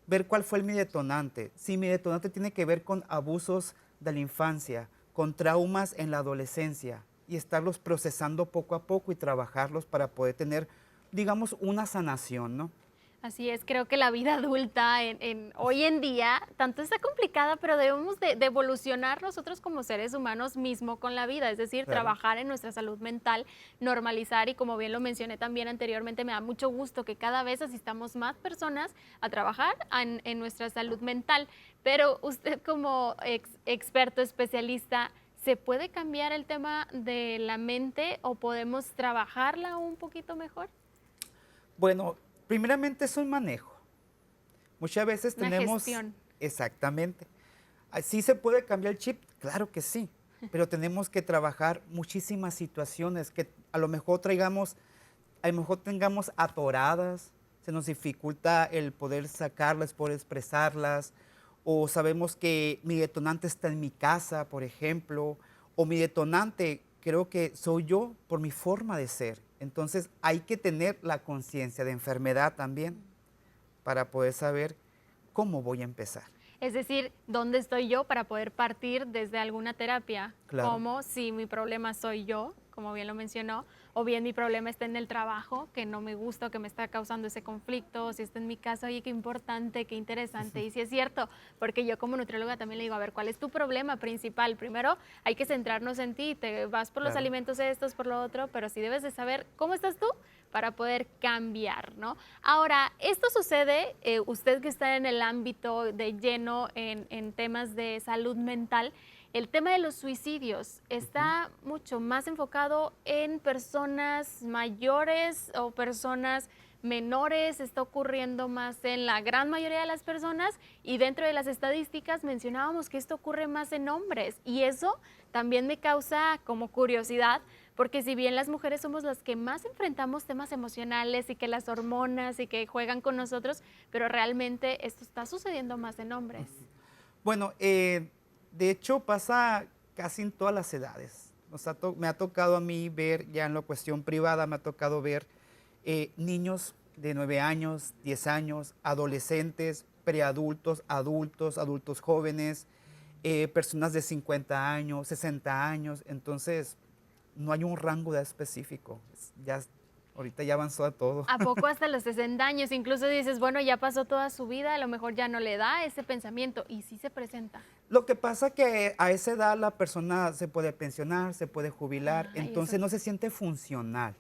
ver cuál fue mi detonante. Si mi detonante tiene que ver con abusos de la infancia, con traumas en la adolescencia y estarlos procesando poco a poco y trabajarlos para poder tener, digamos, una sanación, ¿no? Así es, creo que la vida adulta hoy en día tanto está complicada, pero debemos de evolucionar nosotros como seres humanos mismo con la vida, es decir, Claro. trabajar en nuestra salud mental, normalizar y como bien lo mencioné también anteriormente, me da mucho gusto que cada vez asistamos más personas a trabajar en nuestra salud mental, pero usted como experto, especialista, ¿se puede cambiar el tema de la mente o podemos trabajarla un poquito mejor? Bueno, primeramente es un manejo. Muchas veces Una tenemos... gestión. Exactamente. ¿Sí se puede cambiar el chip? Claro que sí, pero tenemos que trabajar muchísimas situaciones que a lo mejor tengamos atoradas, se nos dificulta el poder sacarlas, poder expresarlas, o sabemos que mi detonante está en mi casa, por ejemplo, o mi detonante creo que soy yo por mi forma de ser. Entonces hay que tener la conciencia de enfermedad también para poder saber cómo voy a empezar. Es decir, ¿dónde estoy yo para poder partir desde alguna terapia? Claro. Como si mi problema soy yo, como bien lo mencionó, o bien mi problema está en el trabajo, que no me gusta o que me está causando ese conflicto, o si está en mi casa, oye, qué importante, qué interesante. Y si es cierto, porque yo como nutrióloga también le digo, a ver, ¿cuál es tu problema principal? Primero hay que centrarnos en ti, te vas por los Claro. alimentos estos, por lo otro, pero sí debes de saber cómo estás tú para poder cambiar, ¿no? Ahora, esto sucede, usted que está en el ámbito de lleno en temas de salud mental, el tema de los suicidios está mucho más enfocado en personas mayores o personas menores, está ocurriendo más en la gran mayoría de las personas, y dentro de las estadísticas mencionábamos que esto ocurre más en hombres, y eso también me causa como curiosidad, porque si bien las mujeres somos las que más enfrentamos temas emocionales y que las hormonas y que juegan con nosotros, pero realmente esto está sucediendo más en hombres. Bueno, de hecho pasa casi en todas las edades. Me ha tocado a mí ver, ya en la cuestión privada, me ha tocado ver niños de 9 años, 10 años, adolescentes, preadultos, adultos jóvenes, personas de 50 años, 60 años. Entonces, no hay un rango de edad específico. Ahorita ya avanzó a todo. ¿A poco hasta los 60 años? Incluso dices, bueno, ya pasó toda su vida, a lo mejor ya no le da ese pensamiento, y sí se presenta. Lo que pasa que a esa edad la persona se puede pensionar, se puede jubilar, entonces eso. no se siente funcional.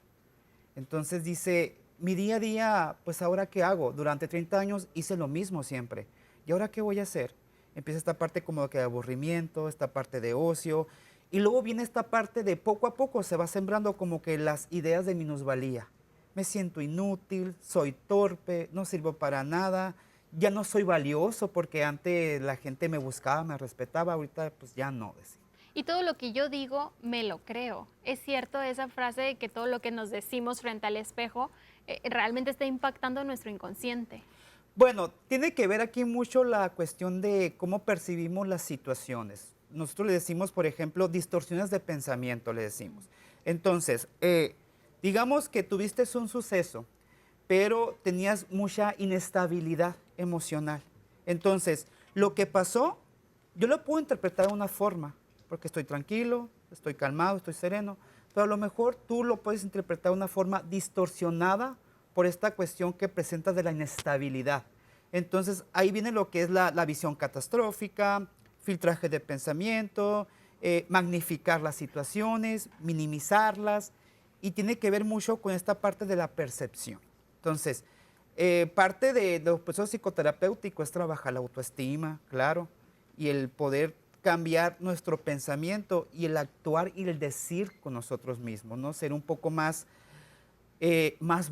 Entonces dice, mi día a día, pues ahora qué hago, durante 30 años hice lo mismo siempre, ¿y ahora qué voy a hacer? Empieza esta parte como que de aburrimiento, esta parte de ocio, y luego viene esta parte de poco a poco se va sembrando como que las ideas de minusvalía. Me siento inútil, soy torpe, no sirvo para nada, ya no soy valioso porque antes la gente me buscaba, me respetaba, ahorita pues ya no. Decía. Y todo lo que yo digo, me lo creo. Es cierto esa frase de que todo lo que nos decimos frente al espejo realmente está impactando nuestro inconsciente. Bueno, tiene que ver aquí mucho la cuestión de cómo percibimos las situaciones. Nosotros le decimos, por ejemplo, distorsiones de pensamiento, le decimos. Entonces, digamos que tuviste un suceso, pero tenías mucha inestabilidad emocional. Entonces, lo que pasó, yo lo puedo interpretar de una forma, porque estoy tranquilo, estoy calmado, estoy sereno, pero a lo mejor tú lo puedes interpretar de una forma distorsionada por esta cuestión que presentas de la inestabilidad. Entonces, ahí viene lo que es la visión catastrófica, filtraje de pensamiento, magnificar las situaciones, minimizarlas, y tiene que ver mucho con esta parte de la percepción. Entonces, parte de los procesos psicoterapéuticos es trabajar la autoestima, claro, y el poder cambiar nuestro pensamiento y el actuar y el decir con nosotros mismos, ¿no? Ser un poco más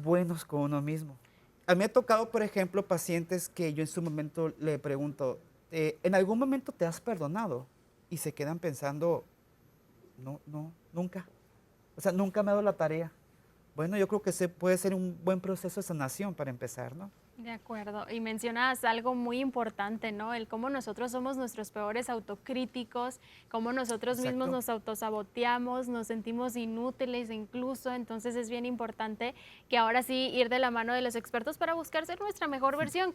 buenos con uno mismo. A mí me ha tocado, por ejemplo, pacientes que yo en su momento le pregunto, ¿en algún momento te has perdonado? Y se quedan pensando, no, nunca. O sea, nunca me ha dado la tarea. Bueno, yo creo que puede ser un buen proceso de sanación para empezar, ¿no? De acuerdo. Y mencionas algo muy importante, ¿no? El cómo nosotros somos nuestros peores autocríticos, cómo nosotros mismos nos autosaboteamos, nos sentimos inútiles incluso. Entonces es bien importante que ahora sí ir de la mano de los expertos para buscar ser nuestra mejor versión.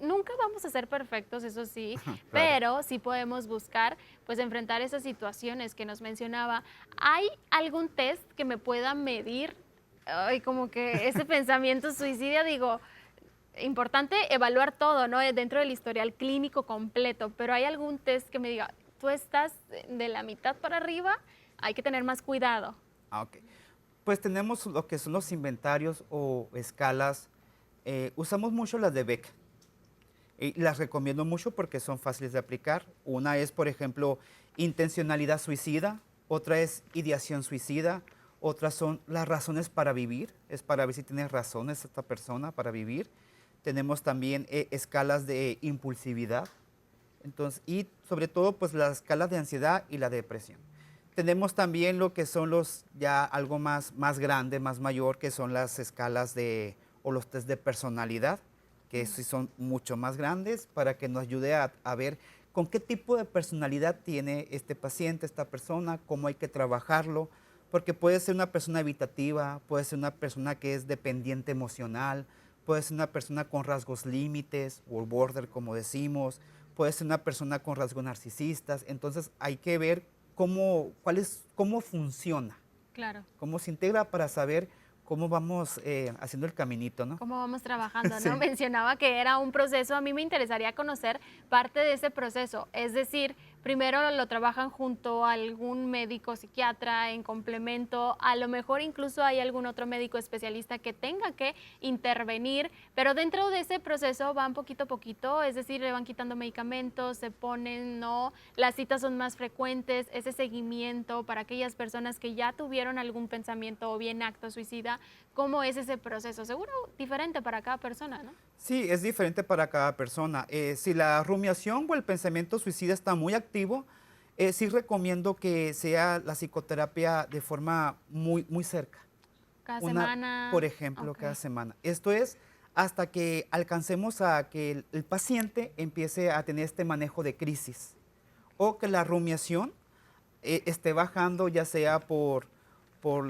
Nunca vamos a ser perfectos, eso sí, Claro. pero sí podemos buscar pues enfrentar esas situaciones que nos mencionaba. ¿Hay algún test que me pueda medir como que ese pensamiento suicida? Digo, importante evaluar todo, ¿no? Dentro del historial clínico completo, pero ¿hay algún test que me diga, tú estás de la mitad para arriba, hay que tener más cuidado? Ok. Pues tenemos lo que son los inventarios o escalas. Usamos mucho las de Beck. Y las recomiendo mucho porque son fáciles de aplicar. Una es, por ejemplo, intencionalidad suicida, otra es ideación suicida, otras son las razones para vivir, es para ver si tiene razones esta persona para vivir. Tenemos también escalas de impulsividad, entonces, y sobre todo pues las escalas de ansiedad y la depresión. Tenemos también lo que son ya algo más grande, más mayor, que son las escalas o los test de personalidad, que sí son mucho más grandes para que nos ayude a ver con qué tipo de personalidad tiene este paciente, esta persona, cómo hay que trabajarlo, porque puede ser una persona evitativa, puede ser una persona que es dependiente emocional, puede ser una persona con rasgos límites o border, como decimos, puede ser una persona con rasgos narcisistas. Entonces hay que ver cómo funciona, Claro. cómo se integra para saber cómo vamos haciendo el caminito, ¿no? ¿Cómo vamos trabajando? ¿No? Sí. Mencionaba que era un proceso, a mí me interesaría conocer parte de ese proceso, es decir, primero lo trabajan junto a algún médico psiquiatra en complemento, a lo mejor incluso hay algún otro médico especialista que tenga que intervenir, pero dentro de ese proceso van poquito a poquito, es decir, le van quitando medicamentos, se ponen, no, las citas son más frecuentes, ese seguimiento para aquellas personas que ya tuvieron algún pensamiento o bien acto suicida. ¿Cómo es ese proceso? Seguro diferente para cada persona, ¿no? Sí, es diferente para cada persona. Si la rumiación o el pensamiento suicida está muy activo, sí recomiendo que sea la psicoterapia de forma muy cerca. Cada semana. Por ejemplo, Ok. cada semana. Esto es hasta que alcancemos a que el paciente empiece a tener este manejo de crisis o que la rumiación esté bajando, ya sea por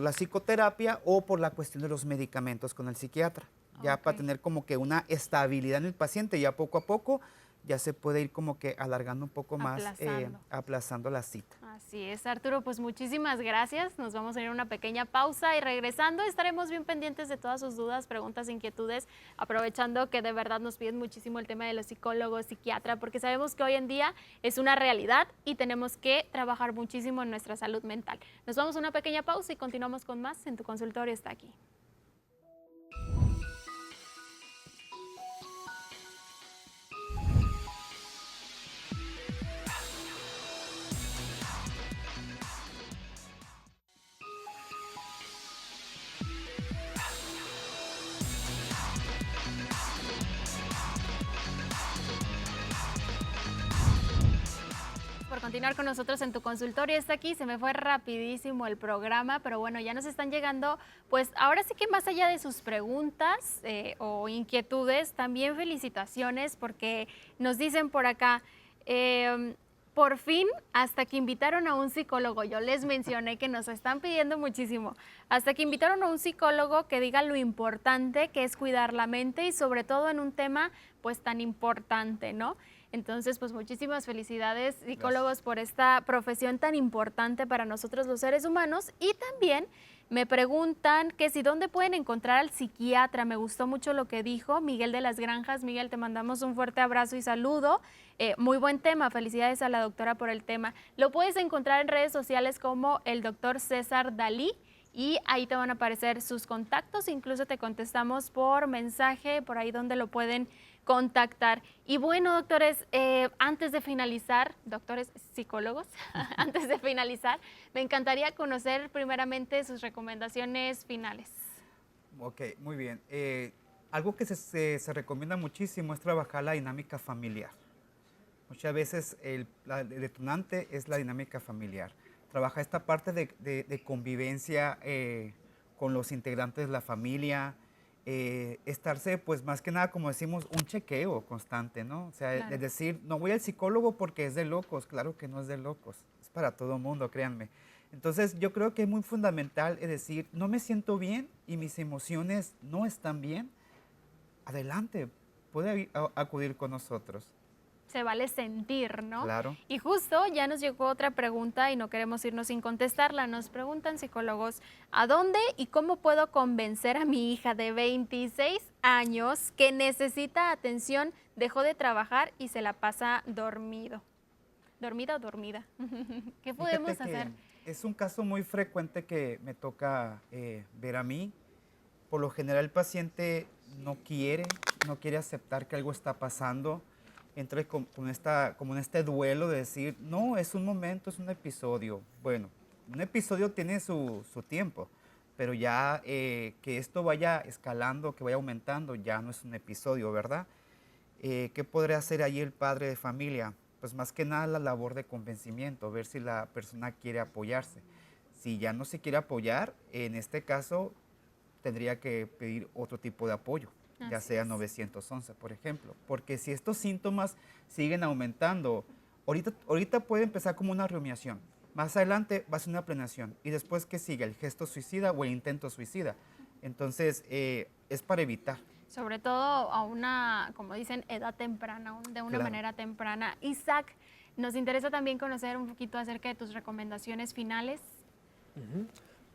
la psicoterapia o por la cuestión de los medicamentos con el psiquiatra. Ya para Ok. tener como que una estabilidad en el paciente, ya poco a poco ya se puede ir como que alargando un poco más, Aplazando. aplazando la cita. Así es, Arturo, pues muchísimas gracias. Nos vamos a ir a una pequeña pausa y regresando estaremos bien pendientes de todas sus dudas, preguntas, inquietudes, aprovechando que de verdad nos piden muchísimo el tema de los psicólogos, psiquiatra, porque sabemos que hoy en día es una realidad y tenemos que trabajar muchísimo en nuestra salud mental. Nos vamos a una pequeña pausa y continuamos con más en Tu Consultorio Está Aquí. Por continuar con nosotros en Tu Consultorio Está Aquí. Se me fue rapidísimo el programa, pero bueno, ya nos están llegando, pues ahora sí que más allá de sus preguntas o inquietudes, también felicitaciones porque nos dicen por acá, por fin, hasta que invitaron a un psicólogo, yo les mencioné que nos están pidiendo muchísimo, hasta que invitaron a un psicólogo que diga lo importante que es cuidar la mente y sobre todo en un tema pues tan importante, ¿no? Entonces, pues muchísimas felicidades, psicólogos, por esta profesión tan importante para nosotros los seres humanos. Y también me preguntan que si dónde pueden encontrar al psiquiatra. Me gustó mucho lo que dijo Miguel de las Granjas. Miguel, te mandamos un fuerte abrazo y saludo. Muy buen tema, felicidades a la doctora por el tema. Lo puedes encontrar en redes sociales como el doctor César Dalí. Y ahí te van a aparecer sus contactos, incluso te contestamos por mensaje, por ahí donde lo pueden contactar. Y bueno, doctores, antes de finalizar, doctores psicólogos, antes de finalizar, me encantaría conocer primeramente sus recomendaciones finales. Ok, muy bien. Algo que se recomienda muchísimo es trabajar la dinámica familiar. Muchas veces el detonante es la dinámica familiar. Trabaja esta parte de convivencia con los integrantes de la familia, estarse, pues más que nada, como decimos, un chequeo constante, ¿no? O sea, Claro. es decir, no voy al psicólogo porque es de locos, claro que no es de locos, es para todo mundo, créanme. Entonces, yo creo que es muy fundamental, es decir, no me siento bien y mis emociones no están bien, adelante, puede acudir con nosotros. Se vale sentir, ¿no? Claro. Y justo ya nos llegó otra pregunta y no queremos irnos sin contestarla. Nos preguntan psicólogos, ¿a dónde y cómo puedo convencer a mi hija de 26 años que necesita atención, dejó de trabajar y se la pasa dormido? ¿Dormida o dormida? ¿Qué podemos Fíjate que hacer? es un caso muy frecuente que me toca ver a mí. Por lo general el paciente no quiere aceptar que algo está pasando. Entra como en este duelo de decir, no, es un momento, es un episodio. Bueno, un episodio tiene su tiempo, pero ya que esto vaya escalando, que vaya aumentando, ya no es un episodio, ¿verdad? ¿Qué podría hacer ahí el padre de familia? Pues más que nada la labor de convencimiento, ver si la persona quiere apoyarse. Si ya no se quiere apoyar, en este caso tendría que pedir otro tipo de apoyo, ya Así sea es. 911, por ejemplo. Porque si estos síntomas siguen aumentando, ahorita puede empezar como una rumiación. Más adelante va a ser una planeación. Y después, ¿qué sigue? El gesto suicida o el intento suicida. Entonces, es para evitar. Sobre todo a una, como dicen, edad temprana, de una Claro. manera temprana. Isaac, nos interesa también conocer un poquito acerca de tus recomendaciones finales.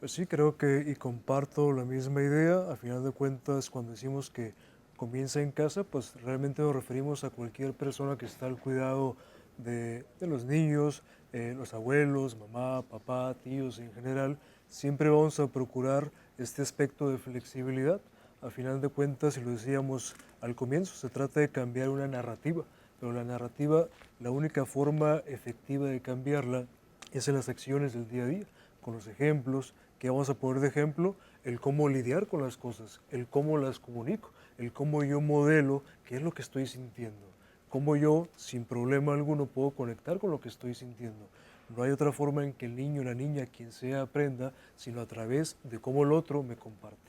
Pues sí, creo que y comparto la misma idea. A final de cuentas, cuando decimos que comienza en casa, pues realmente nos referimos a cualquier persona que está al cuidado de los niños, los abuelos, mamá, papá, tíos en general, siempre vamos a procurar este aspecto de flexibilidad. A final de cuentas, y lo decíamos al comienzo, se trata de cambiar una narrativa, pero la narrativa, la única forma efectiva de cambiarla es en las acciones del día a día, con los ejemplos, que vamos a poner de ejemplo, el cómo lidiar con las cosas, el cómo las comunico, el cómo yo modelo qué es lo que estoy sintiendo, cómo yo sin problema alguno puedo conectar con lo que estoy sintiendo. No hay otra forma en que el niño o la niña, quien sea, aprenda, sino a través de cómo el otro me comparte.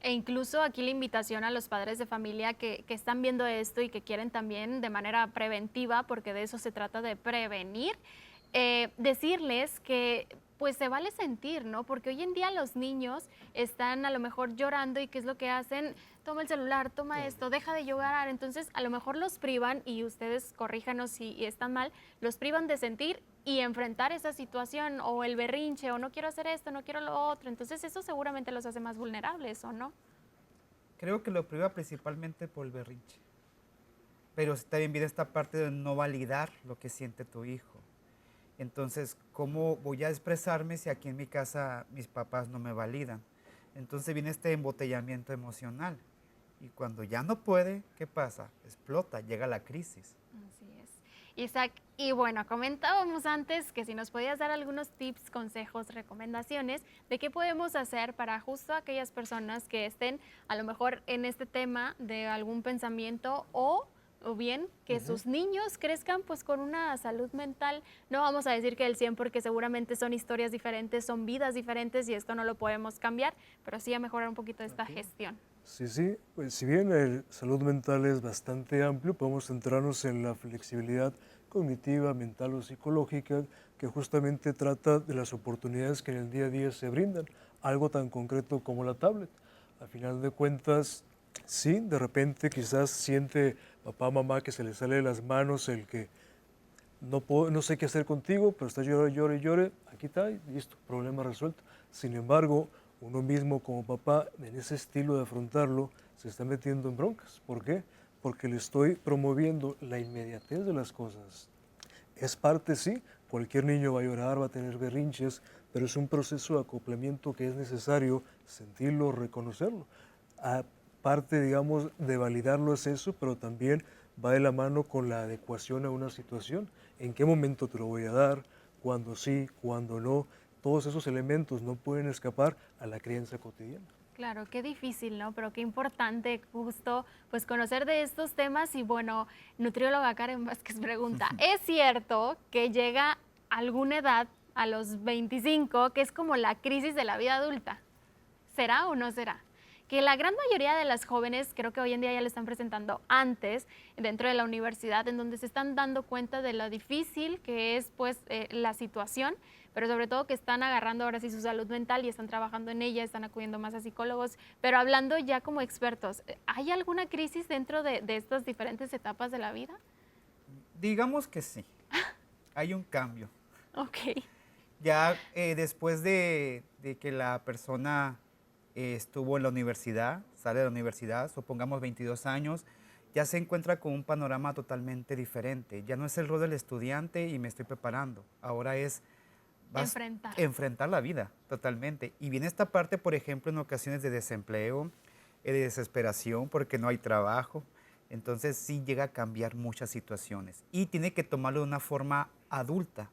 E incluso aquí la invitación a los padres de familia que están viendo esto y que quieren también de manera preventiva, porque de eso se trata, de prevenir, decirles que pues se vale sentir, ¿no? Porque hoy en día los niños están a lo mejor llorando y ¿qué es lo que hacen? Toma el celular, toma esto, deja de llorar. Entonces a lo mejor los privan, y ustedes corríjanos si están mal, los privan de sentir y enfrentar esa situación o el berrinche o no quiero hacer esto, no quiero lo otro. Entonces eso seguramente los hace más vulnerables, ¿o no? Creo que lo priva principalmente por el berrinche. Pero también viene esta parte de no validar lo que siente tu hijo. Entonces, ¿cómo voy a expresarme si aquí en mi casa mis papás no me validan? Entonces viene este embotellamiento emocional. Y cuando ya no puede, ¿qué pasa? Explota, llega la crisis. Así es. Isaac, y bueno, comentábamos antes que si nos podías dar algunos tips, consejos, recomendaciones de qué podemos hacer para justo aquellas personas que estén a lo mejor en este tema de algún pensamiento o bien que sus niños crezcan pues con una salud mental, no vamos a decir que el 100 porque seguramente son historias diferentes, son vidas diferentes y esto no lo podemos cambiar, pero sí a mejorar un poquito esta gestión. Sí, pues si bien el salud mental es bastante amplio, podemos centrarnos en la flexibilidad cognitiva, mental o psicológica, que justamente trata de las oportunidades que en el día a día se brindan, algo tan concreto como la tablet. A final de cuentas, sí, de repente quizás siente papá, mamá que se le sale de las manos el que no sé qué hacer contigo, pero estás llore, aquí está, y listo, problema resuelto. Sin embargo, uno mismo como papá, en ese estilo de afrontarlo, se está metiendo en broncas. ¿Por qué? Porque le estoy promoviendo la inmediatez de las cosas. Es parte, sí, cualquier niño va a llorar, va a tener berrinches, pero es un proceso de acoplamiento que es necesario sentirlo, reconocerlo. Aparte, digamos, de validarlo es eso, pero también va de la mano con la adecuación a una situación. ¿En qué momento te lo voy a dar? ¿Cuándo sí? ¿Cuándo no? Todos esos elementos no pueden escapar a la crianza cotidiana. Claro, qué difícil, ¿no? Pero qué importante justo pues conocer de estos temas y bueno, nutrióloga Karen Vázquez pregunta, ¿es cierto que llega alguna edad a los 25 que es como la crisis de la vida adulta? ¿Será o no será? Que la gran mayoría de las jóvenes, creo que hoy en día ya lo están presentando antes, dentro de la universidad, en donde se están dando cuenta de lo difícil que es pues la situación, pero sobre todo que están agarrando ahora sí su salud mental y están trabajando en ella, están acudiendo más a psicólogos, pero hablando ya como expertos, ¿hay alguna crisis dentro de estas diferentes etapas de la vida? Digamos que sí, hay un cambio. Ok. Ya después de que la persona estuvo en la universidad, sale de la universidad, supongamos 22 años, ya se encuentra con un panorama totalmente diferente. Ya no es el rol del estudiante y me estoy preparando. Ahora es enfrentar la vida totalmente. Y viene esta parte, por ejemplo, en ocasiones de desempleo, de desesperación porque no hay trabajo. Entonces sí llega a cambiar muchas situaciones. Y tiene que tomarlo de una forma adulta.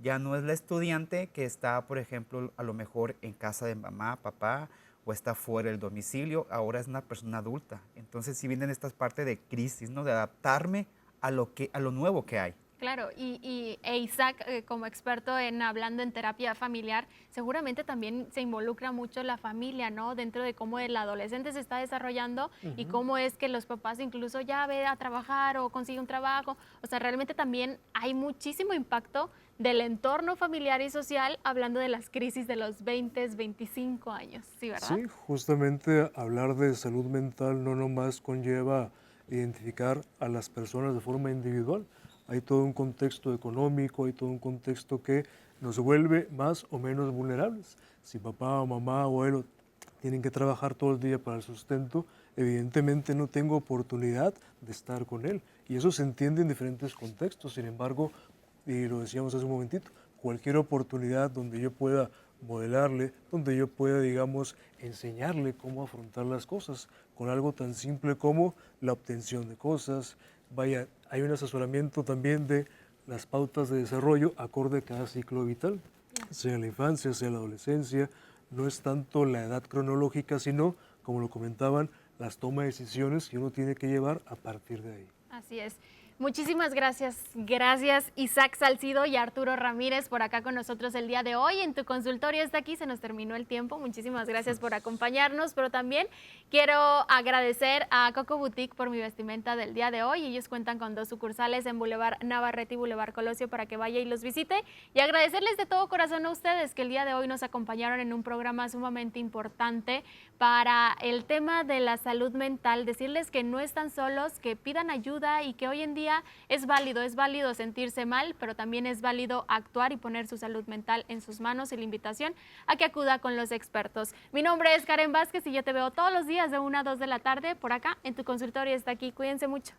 Ya no es la estudiante que está, por ejemplo, a lo mejor en casa de mamá, papá, o está fuera del domicilio, ahora es una persona adulta. Entonces sí vienen estas partes de crisis, ¿no? De adaptarme a lo nuevo que hay. Claro, Isaac, como experto en hablando en terapia familiar, seguramente también se involucra mucho la familia, ¿no? Dentro de cómo el adolescente se está desarrollando y cómo es que los papás incluso ya ve a trabajar o consigue un trabajo. O sea, realmente también hay muchísimo impacto del entorno familiar y social hablando de las crisis de los 20, 25 años, ¿sí, verdad? Sí, justamente hablar de salud mental no nomás conlleva identificar a las personas de forma individual. Hay todo un contexto económico, hay todo un contexto que nos vuelve más o menos vulnerables. Si papá, mamá, abuelo tienen que trabajar todo el día para el sustento, evidentemente no tengo oportunidad de estar con él. Y eso se entiende en diferentes contextos. Sin embargo, y lo decíamos hace un momentito, cualquier oportunidad donde yo pueda modelarle, donde yo pueda, digamos, enseñarle cómo afrontar las cosas, con algo tan simple como la obtención de cosas. Vaya, hay un asesoramiento también de las pautas de desarrollo acorde a cada ciclo vital, sea en la infancia, sea en la adolescencia. No es tanto la edad cronológica, sino, como lo comentaban, las tomas de decisiones que uno tiene que llevar a partir de ahí. Así es. Muchísimas gracias. Gracias Isaac Salcido y Arturo Ramírez por acá con nosotros el día de hoy. En tu consultorio está aquí, se nos terminó el tiempo. Muchísimas gracias por acompañarnos, pero también quiero agradecer a Coco Boutique por mi vestimenta del día de hoy. Ellos cuentan con 2 sucursales en Boulevard Navarrete y Boulevard Colosio para que vaya y los visite. Y agradecerles de todo corazón a ustedes que el día de hoy nos acompañaron en un programa sumamente importante para el tema de la salud mental. Decirles que no están solos, que pidan ayuda y que hoy en día es válido sentirse mal, pero también es válido actuar y poner su salud mental en sus manos, y la invitación a que acuda con los expertos. Mi nombre es Karen Vázquez y yo te veo todos los días de 1 a 2 de la tarde por acá en tu consultorio. Está aquí, cuídense mucho.